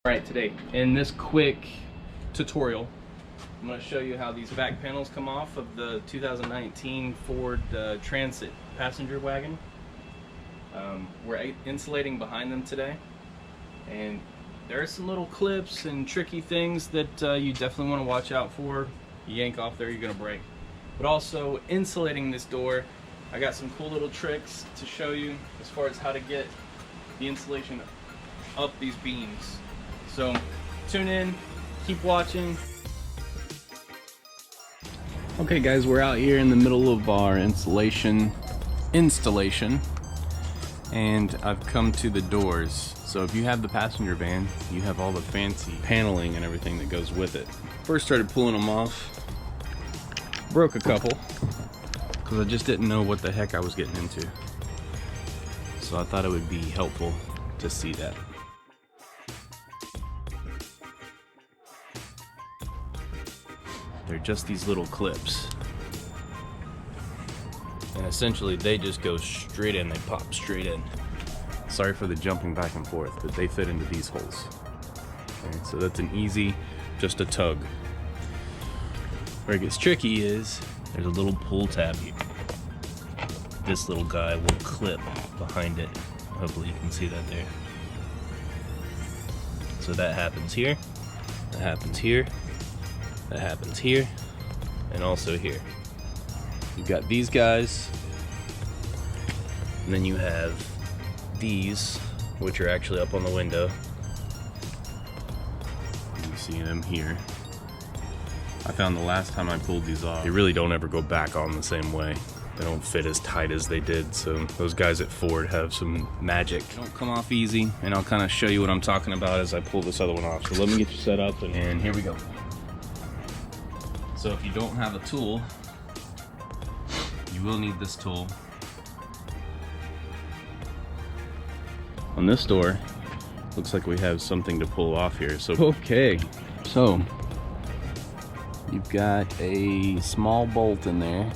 Alright, today in this quick tutorial I'm going to show you how these back panels come off of the 2019 Ford Transit Passenger Wagon. We're insulating behind them today, and there are some little clips and tricky things that you definitely want to watch out for. You yank off there, you're going to break. But also insulating this door, I got some cool little tricks to show you as far as how to get the insulation up these beams. So tune in, keep watching. Okay guys, we're out here in the middle of our installation, and I've come to the doors. So if you have the passenger van, you have all the fancy paneling and everything that goes with it. First started pulling them off, broke a couple, because I just didn't know what the heck I was getting into. So I thought it would be helpful to see that. They're just these little clips, and essentially they just go straight in, they pop straight in. Sorry for the jumping back and forth, but they fit into these holes. Okay, so that's an easy, just a tug. Where it gets tricky is there's a little pull tab here. This little guy will clip behind it. Hopefully you can see that there. So that happens here, that happens here, that happens here, and also here. You've got these guys, and then you have these, which are actually up on the window. You see them here. I found the last time I pulled these off, they really don't ever go back on the same way. They don't fit as tight as they did, so those guys at Ford have some magic. They don't come off easy, and I'll kind of show you what I'm talking about as I pull this other one off. So let me get you set up, and here we go. So if you don't have a tool, you will need this tool. On this door, looks like we have something to pull off here. So okay, so you've got a small bolt in there.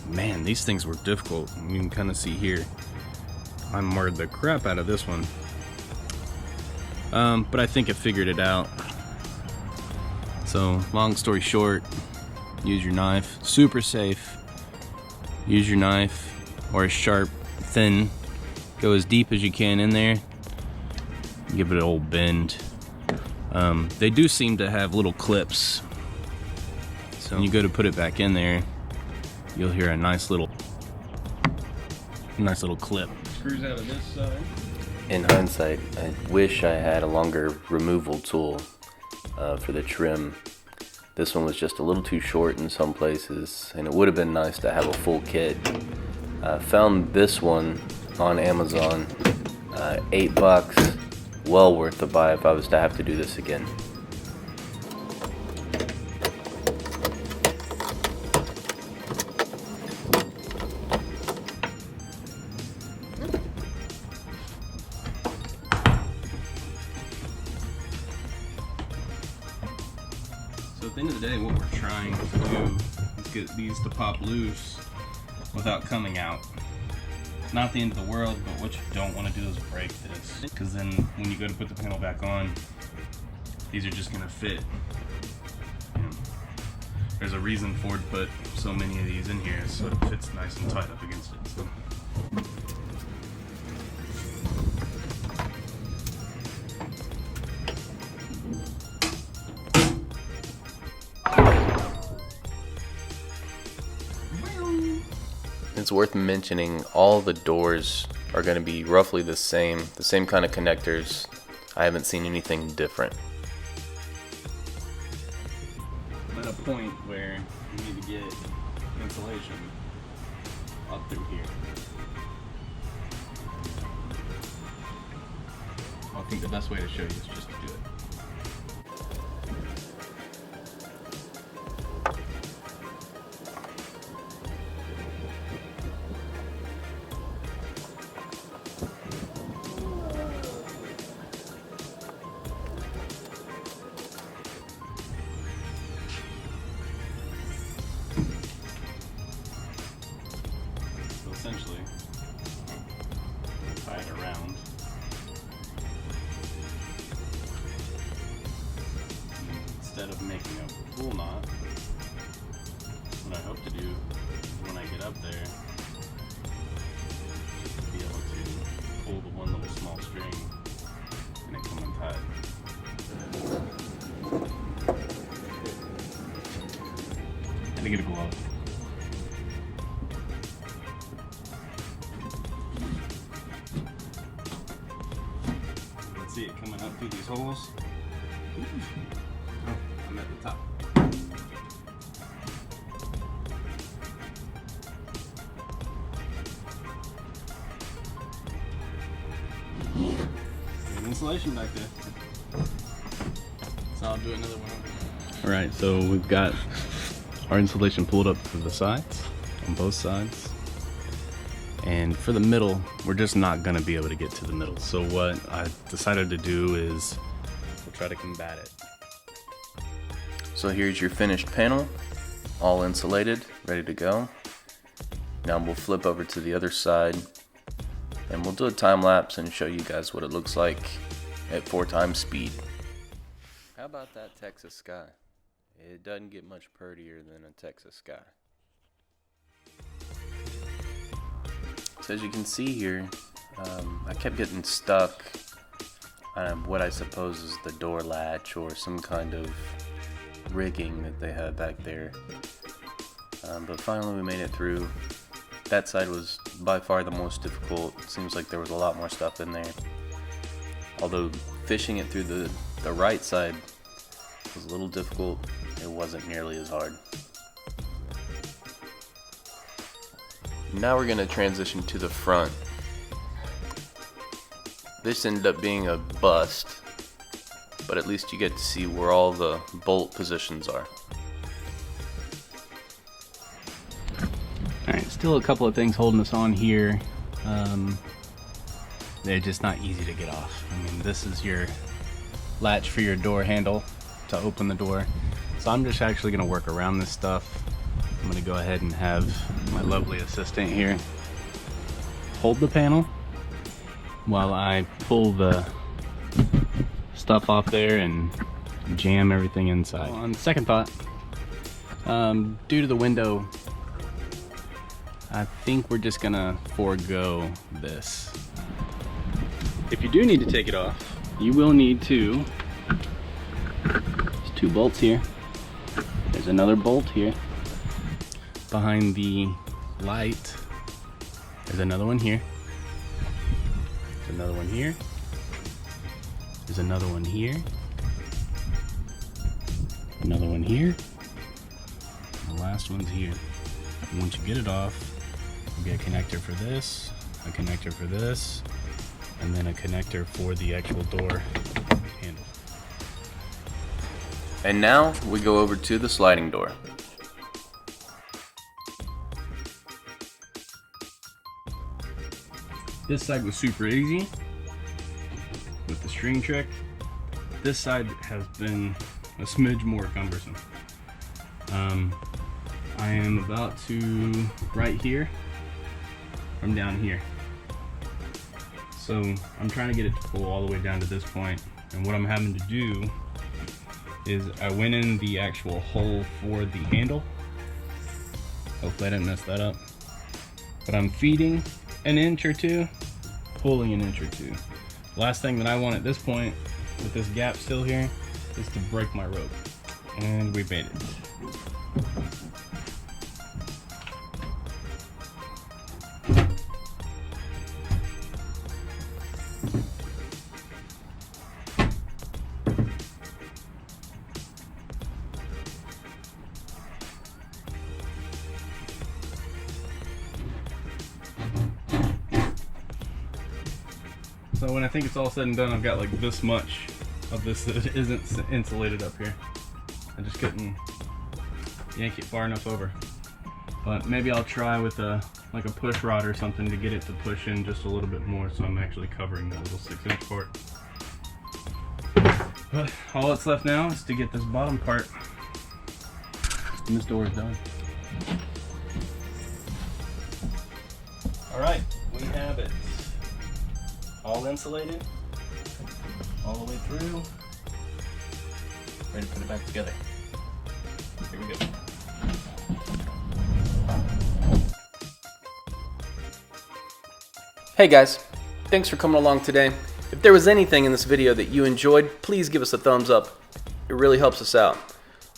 Man, these things were difficult. You can kind of see here, I marred the crap out of this one. But I think I figured it out. So long story short, use your knife, super safe. Use your knife, or a sharp, thin, go as deep as you can in there. Give it an old bend. They do seem to have little clips. So when you go to put it back in there, you'll hear a nice little clip. Screws out of this side. In hindsight, I wish I had a longer removal tool for the trim. This one was just a little too short in some places, and it would have been nice to have a full kit. Found this one on Amazon, $8, well worth the buy if I was to have to do this again. So at the end of the day, what we're trying to do is get these to pop loose without coming out. Not the end of the world, but what you don't want to do is break this, because then when you go to put the panel back on, these are just going to fit. There's a reason Ford put so many of these in here, so it fits nice and tight up against it. So. It's worth mentioning all the doors are going to be roughly the same kind of connectors. I haven't seen anything different. I'm at a point where you need to get insulation up through here. I think the best way to show you is just to do it. essentially, if I instead of making a full knot, what I hope to do is when I get up there, just to be able to pull the one little small string and it come untied. Had to get a glove. Let's see it coming up through these holes. Oh, I'm at the top. Good insulation back there. So I'll do another one. Alright, so we've got our insulation pulled up to the sides, on both sides. And for the middle, we're just not gonna be able to get to the middle. So what I decided to do is we'll try to combat it. So here's your finished panel, all insulated, ready to go. Now we'll flip over to the other side and we'll do a time lapse and show you guys what it looks like at 4 times speed. How about that Texas sky? It doesn't get much prettier than a Texas sky. So as you can see here, I kept getting stuck on what I suppose is the door latch or some kind of rigging that they had back there. But finally we made it through. That side was by far the most difficult. It seems like there was a lot more stuff in there. Although fishing it through the right side was a little difficult, it wasn't nearly as hard. Now we're going to transition to the front. This ended up being a bust, but at least you get to see where all the bolt positions are. Alright, still a couple of things holding us on here. They're just not easy to get off. I mean, this is your latch for your door handle to open the door. So I'm just actually going to work around this stuff. I'm going to go ahead and have my lovely assistant here hold the panel while I pull the stuff off there and jam everything inside. Well, on second thought, due to the window, I think we're just gonna forego this. If you do need to take it off, you will need to, there's 2 bolts here. There's another bolt here. Behind the light, there's another one here. There's another one here. There's another one here. Another one here. And the last one's here. And once you get it off, there'll be a connector for this, a connector for this, and then a connector for the actual door handle. And now we go over to the sliding door. This side was super easy with the string trick. This side has been a smidge more cumbersome. I am about to, right here, from down here. So I'm trying to get it to pull all the way down to this point. And what I'm having to do is I went in the actual hole for the handle. Hopefully I didn't mess that up. But I'm feeding an inch or two, pulling an inch or two. Last thing that I want at this point, with this gap still here, is to break my rope. And we made it. So when I think it's all said and done, I've got like this much of this that isn't insulated up here. I just couldn't yank it far enough over. But maybe I'll try with like a push rod or something to get it to push in just a little bit more, so I'm actually covering that little 6-inch part. But all that's left now is to get this bottom part, and this door is done. Alright, we have it. All insulated, all the way through. Ready to put it back together. Here we go. Hey guys, thanks for coming along today. If there was anything in this video that you enjoyed, please give us a thumbs up. It really helps us out.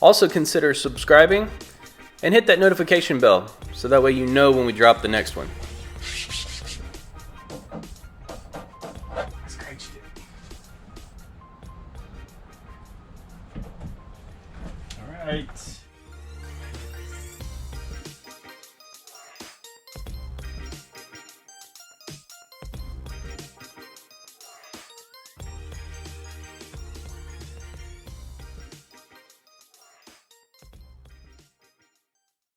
Also consider subscribing and hit that notification bell so that way you know when we drop the next one.